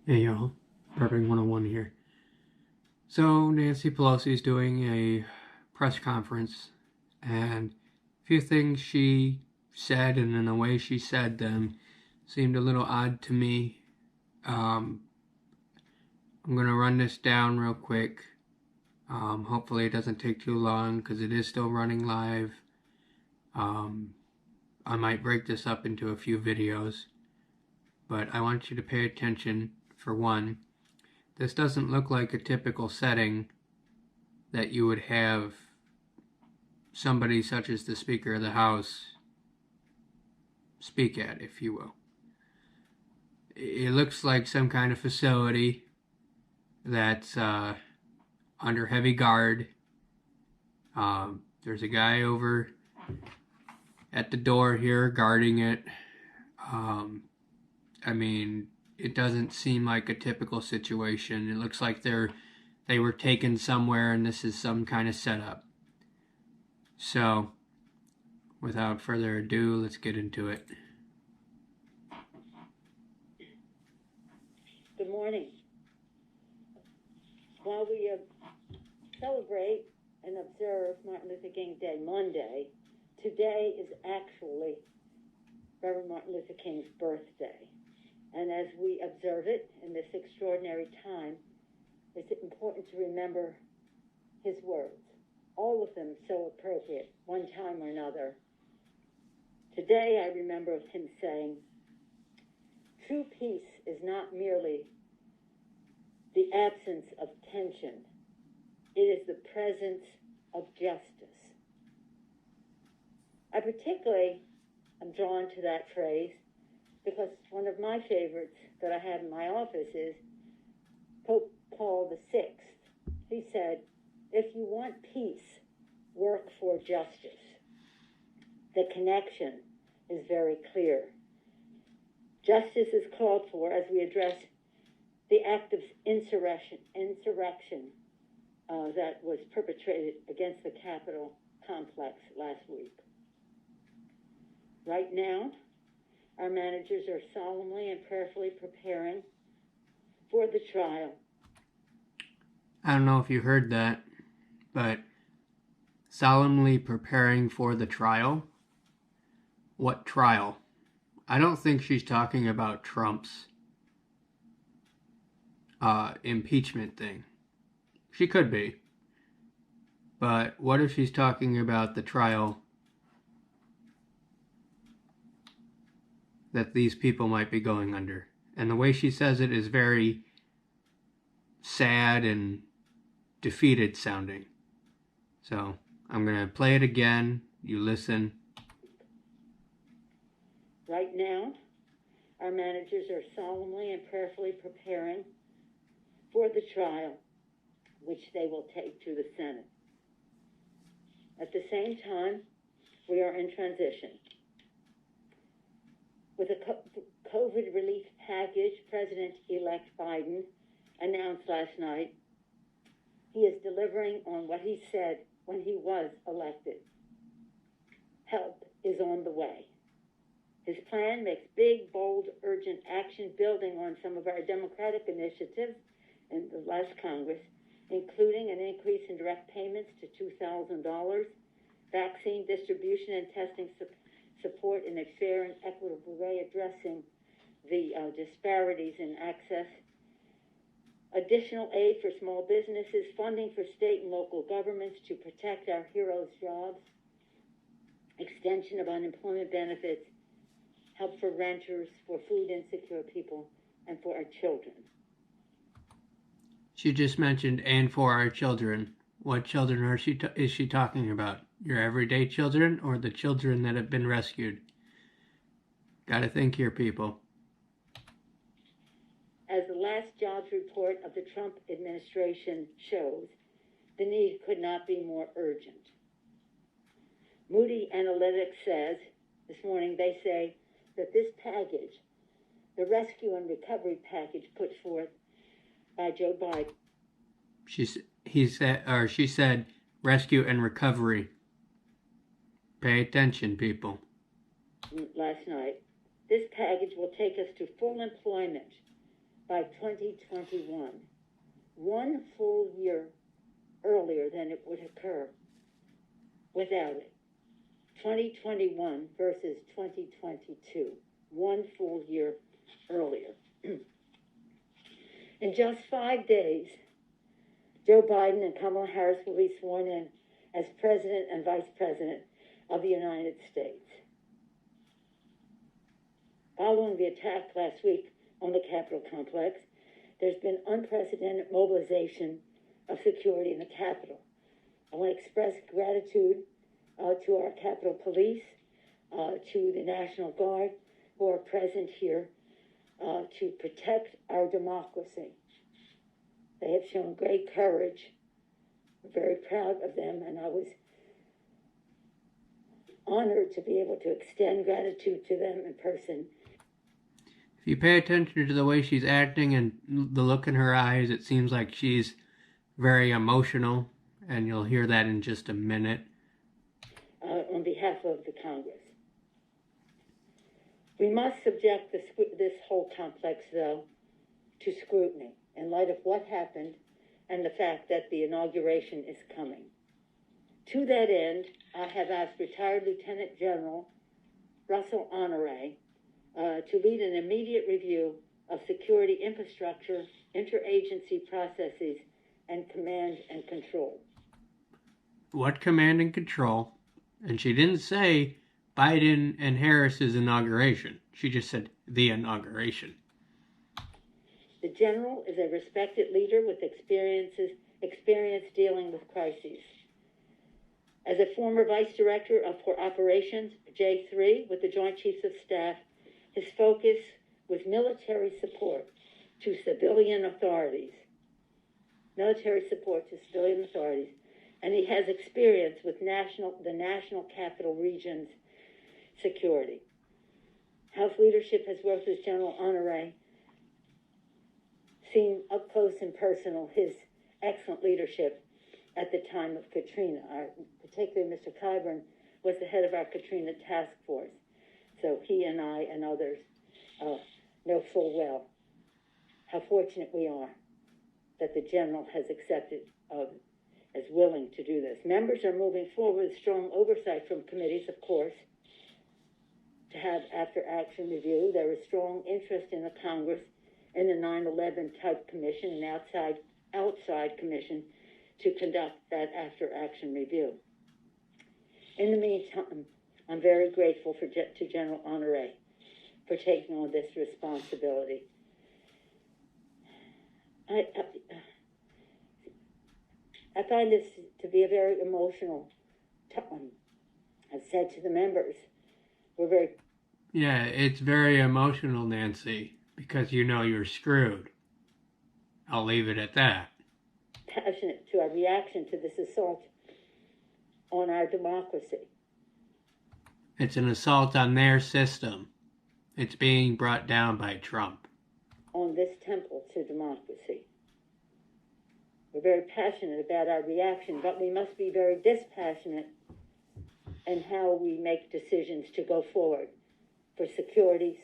Hey y'all, Prepping 101 here. So Nancy Pelosi's doing a press conference, and a few things she said and in the way she said them seemed a little odd to me. I'm going to run this down real quick. Hopefully it doesn't take too long because it is still running live. I might break this up into a few videos, but I want you to pay attention. For one, this doesn't look like a typical setting that you would have somebody such as the Speaker of the House speak at, if you will. It looks like some kind of facility that's under heavy guard. There's a guy over at the door here guarding it. It doesn't seem like a typical situation. It looks like they were taken somewhere and this is some kind of setup. So, without further ado, let's get into it. Good morning. While we celebrate and observe Martin Luther King Day Monday, today is actually Reverend Martin Luther King's birthday. And as we observe it in this extraordinary time, it's important to remember his words, all of them so appropriate, one time or another. Today I remember him saying, "True peace is not merely the absence of tension. It is the presence of justice." I particularly am drawn to that phrase because one of my favorites that I have in my office is Pope Paul VI. He said, "If you want peace, work for justice." The connection is very clear. Justice is called for as we address the act of insurrection that was perpetrated against the Capitol complex last week. Right now, our managers are solemnly and prayerfully preparing for the trial. I don't know if you heard that, but solemnly preparing for the trial? What trial? I don't think she's talking about Trump's impeachment thing. She could be. But what if she's talking about the trial that these people might be going under? And the way she says it is very sad and defeated sounding. So I'm going to play it again. You listen. Right now, our managers are solemnly and prayerfully preparing for the trial, which they will take to the Senate. At the same time, we are in transition. With a COVID relief package, President-elect Biden announced last night he is delivering on what he said when he was elected. Help is on the way. His plan makes big, bold, urgent action building on some of our Democratic initiatives in the last Congress, including an increase in direct payments to $2,000, vaccine distribution and testing support in a fair and equitable way, addressing the disparities in access, additional aid for small businesses, funding for state and local governments to protect our heroes' jobs, extension of unemployment benefits, help for renters, for food insecure people, and for our children. She just mentioned, and for our children. What children is she talking about? Your everyday children or the children that have been rescued? Gotta think here, people. As the last jobs report of the Trump administration shows, the need could not be more urgent. Moody Analytics says, this morning they say that this package, the rescue and recovery package put forth by Joe Biden. She said rescue and recovery. Pay attention, people. Last night, this package will take us to full employment by 2021, 1 full year earlier than it would occur without it. 2021 versus 2022, 1 full year earlier. In just 5 days, Joe Biden and Kamala Harris will be sworn in as President and Vice President of the United States. Following the attack last week on the Capitol complex, there's been unprecedented mobilization of security in the Capitol. I want to express gratitude to our Capitol Police, to the National Guard who are present here to protect our democracy. They have shown great courage. We're very proud of them, and I was honored to be able to extend gratitude to them in person. If you pay attention to the way she's acting and the look in her eyes, it seems like she's very emotional, and you'll hear that in just a minute. On behalf of the Congress. We must subject this whole complex, though, to scrutiny in light of what happened and the fact that the inauguration is coming. To that end, I have asked retired Lieutenant General Russell Honore to lead an immediate review of security infrastructure, interagency processes, and command and control. What command and control? And she didn't say Biden and Harris's inauguration. She just said the inauguration. The general is a respected leader with experience dealing with crises. As a former Vice Director for Operations, J3, with the Joint Chiefs of Staff, his focus was military support to civilian authorities. And he has experience with the National Capital Region's security. House leadership has worked with General Honore, seen up close and personal his excellent leadership at the time of Katrina. Particularly Mr. Clyburn was the head of our Katrina task force. So he and I and others know full well how fortunate we are that the general has accepted as willing to do this. Members are moving forward with strong oversight from committees, of course, to have after-action review. There is strong interest in the Congress in the 9/11 type commission and outside commission to conduct that after-action review. In the meantime, I'm very grateful to General Honore for taking on this responsibility. I find this to be a very emotional time. I've said to the members, it's very emotional, Nancy, because you know you're screwed. I'll leave it at that. Passionate to our reaction to this assault on our democracy. It's an assault on their system. It's being brought down by Trump. On this temple to democracy. We're very passionate about our reaction, but we must be very dispassionate in how we make decisions to go forward for security.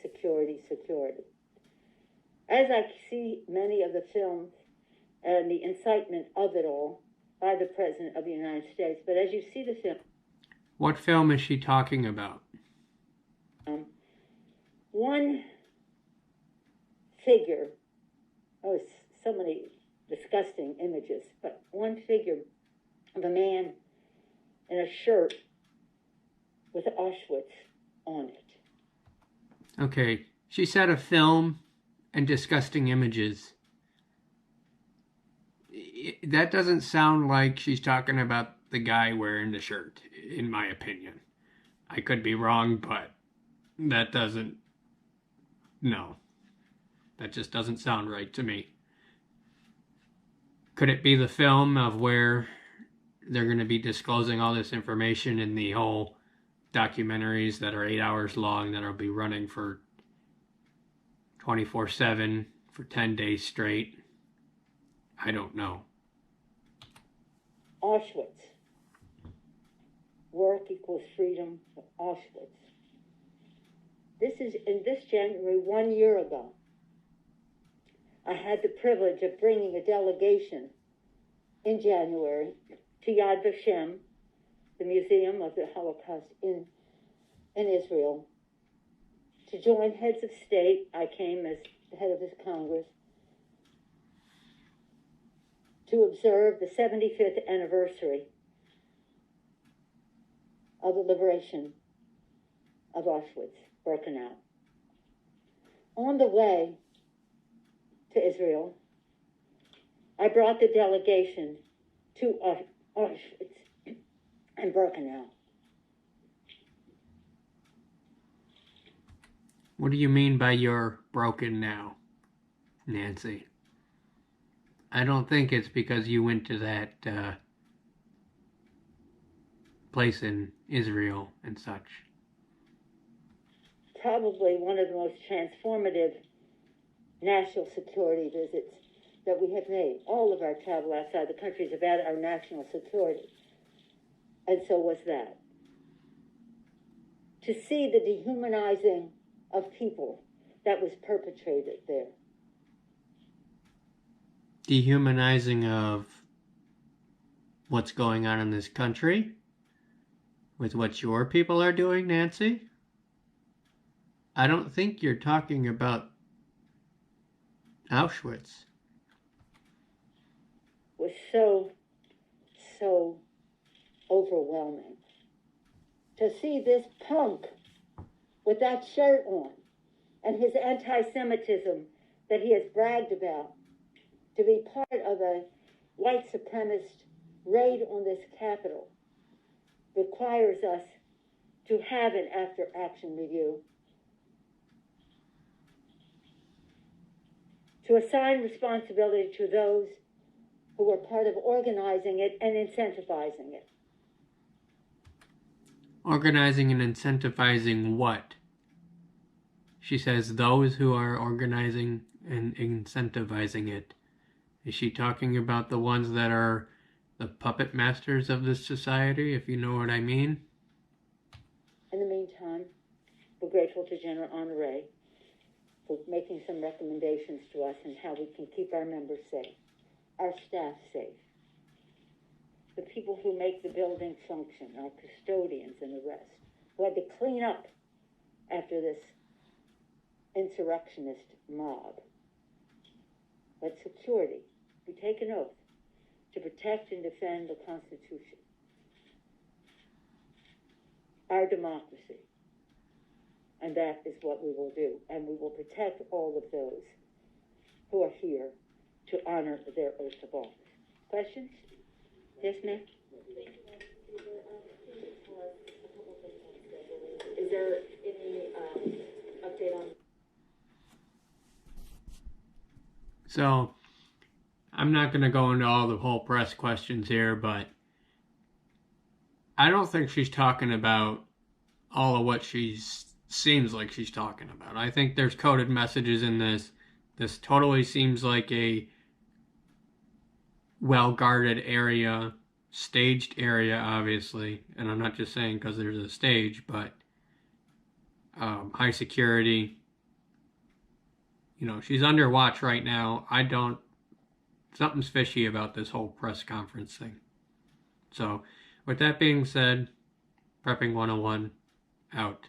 As I see many of the films and the incitement of it all by the President of the United States, but as you see the film... What film is she talking about? One figure, so many disgusting images, but one figure of a man in a shirt with Auschwitz on it. Okay, she said a film and disgusting images. That doesn't sound like she's talking about the guy wearing the shirt, in my opinion. I could be wrong, but that doesn't... No. That just doesn't sound right to me. Could it be the film of where they're going to be disclosing all this information in the whole documentaries that are 8 hours long that'll be running for 24/7 for 10 days straight? I don't know. Auschwitz. Work equals freedom for Auschwitz. This is in this January 1 year ago. I had the privilege of bringing a delegation in January to Yad Vashem, the Museum of the Holocaust in Israel, to join heads of state. I came as the head of this Congress to observe the 75th anniversary of the liberation of Auschwitz-Birkenau. On the way to Israel, I brought the delegation to Auschwitz and Birkenau. What do you mean by you're broken now, Nancy? I don't think it's because you went to that place in Israel and such. Probably one of the most transformative national security visits that we have made. All of our travel outside the country is about our national security. And so was that. To see the dehumanizing of people that was perpetrated there. Dehumanizing of what's going on in this country with what your people are doing, Nancy? I don't think you're talking about Auschwitz. Was so overwhelming. To see this punk with that shirt on and his anti-Semitism that he has bragged about, to be part of a white supremacist raid on this Capitol, requires us to have an after-action review, to assign responsibility to those who were part of organizing it and incentivizing it. Organizing and incentivizing what? She says those who are organizing and incentivizing it. Is she talking about the ones that are the puppet masters of this society, if you know what I mean? In the meantime, we're grateful to General Honore for making some recommendations to us on how we can keep our members safe, our staff safe, the people who make the building function, our custodians and the rest, who had to clean up after this insurrectionist mob. But security, we take an oath to protect and defend the Constitution, our democracy, and that is what we will do. And we will protect all of those who are here to honor their oath of office. Questions? Yes, ma'am? Is there any update on? So, I'm not going to go into all the whole press questions here, but I don't think she's talking about all of what she seems like she's talking about. I think there's coded messages in this. This totally seems like a well-guarded area, staged area, obviously. And I'm not just saying because there's a stage, but high security. You know, she's under watch right now. Something's fishy about this whole press conference thing. So, with that being said, Prepping 101, out.